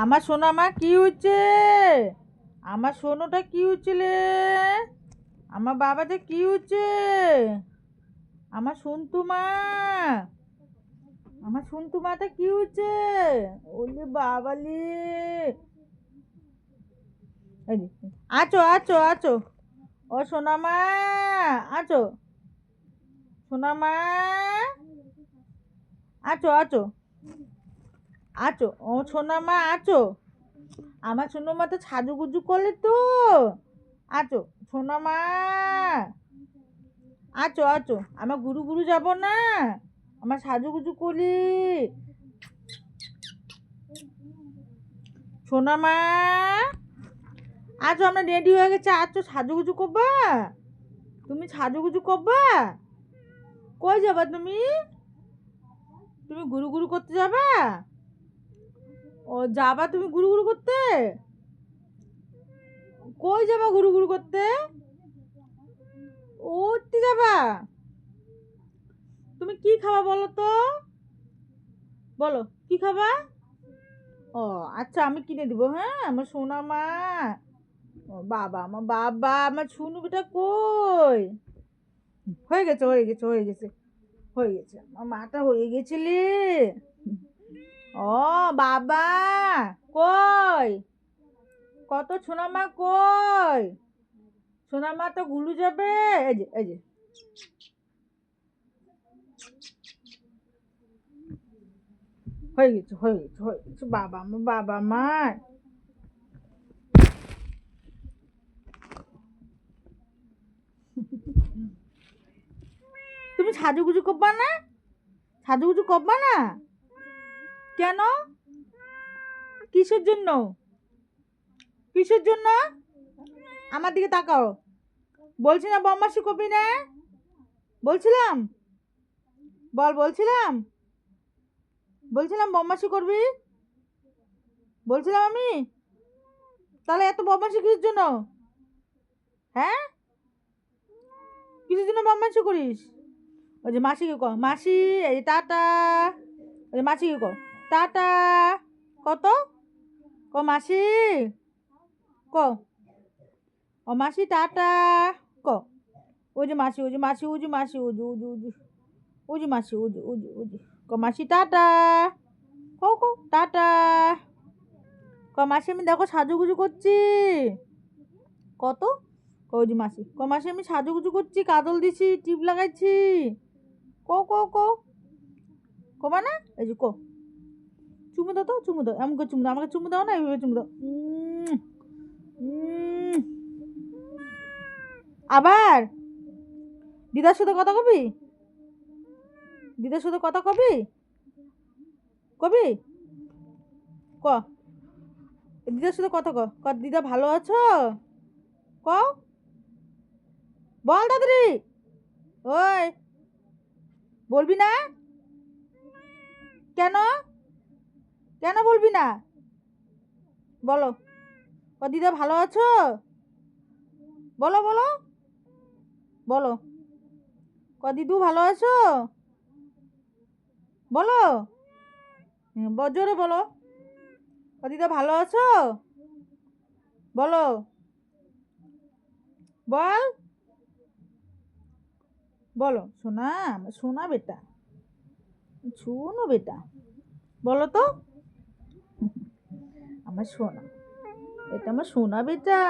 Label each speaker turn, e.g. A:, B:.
A: আমার সোনা মা কি হচ্ছে? আমার সোনাটা কি হচ্ছে রে? আমার বাবাটা কি হচ্ছে? আমার সন্তু মা, আমার সন্তু মাটা কি হচ্ছে? ওলে বাবালে, এই যে, আছো আছো আছো, ও সোনা মা, আছো সোনা মা, আছো আছো আছো, ও সোনা মা আছো। আমার সোনা মা তো সাজুগুজু করলে তো। আছো সোনা মা, আছো আছো, আমার গুরু গুরু যাব না, আমার সাজুগুজু করি। সোনা মা, আছো, আমরা রেডি হয়ে গেছে, আছো সাজুগুজু করবা? তুমি সাজুগুজু করবা? কই যাবা তুমি? তুমি গুরু গুরু করতে যাবা? ও যাবা তুমি গুরু গুরু করতে? কই যাবা গুরু গুরু করতে? উঠতে যাবা? তুমি কি খাবা বলো তো? বলো কি খাবা? ও আচ্ছা, আমি কিনে দিব, হ্যাঁ আমার সোনা মা। ও বাবা, আমার বাবা, আমার ছুনু বেটা কই? হয়ে গেছে হয়ে গেছে হয়ে গেছে হয়ে গেছে, আমার মাটা হয়ে গেছিলি। ও বাবা, কই? কত সোনা মা কই? সোনা মা তো গুলু যাবে। এই যে এই যে, হয়ে গেছে হয়ে গেছে হয়ে গেছে, বাবা আমার বাবা মা। তুমি সাজুগুজু করবা না? সাজুগুজু করবা না? কেন? কিসের জন্য? কিসের জন্য? আমার দিকে তাকাও। বলছি না বদমাশি করবি না? বলছিলাম, বল বলছিলাম, বলছিলাম বদমাশি করবি, বলছিলাম আমি। তাহলে এত বদমাশি কিসের জন্য? হ্যাঁ, কিসের জন্য বদমাশি করিস? ওই যে মাসিকে কর, মাসি, এই যে টাটা। ওই যে মাসিকে কর টাটা। কত ক মাসি, ক, ও মাসি টাটা, ক। ওই যে মাসি, ওই যে মাসি, ওই যে মাসি, ওই যে ওই যে ওই যে ওই যে মাসি, ওই যে ওই যে ওই যে, ক মাসি টাটা, কও কও টাটা। ক মাসি, আমি দেখো সাজুগুজু করছি। কত, ওই যে মাসি, ক মাসি আমি সাজুগুজু করছি, কাজল দিছি, টিপ লাগাইছি। কও কও কও, কবা না? এই যে ক, চুমু দাও তো, চুমু দাও, এমন করে চুমু দাও, আমাকে চুমু দাও না, এইভাবে চুমু দাও। উম, আবার দিদার সাথে কথা কবি? দিদার সাথে কথা কবি? কবি, ক, দিদার সাথে কথা ক, ক দিদা ভালো আছো? ক, বল তাড়াতাড়ি। ওই, বলবি না? কেন? কেন বলবি না? বলো, ক দিদা ভালো আছো? বলো বলো বলো, ক দিদু ভালো আছো? বলো, জোরে বলো, ক দিদা ভালো আছো? বলো, বল, বলো সোনা, আমার সোনা বেটা, শুনো বেটা, বলো তো। আমার সোনা, এটা আমার সোনা বেটা।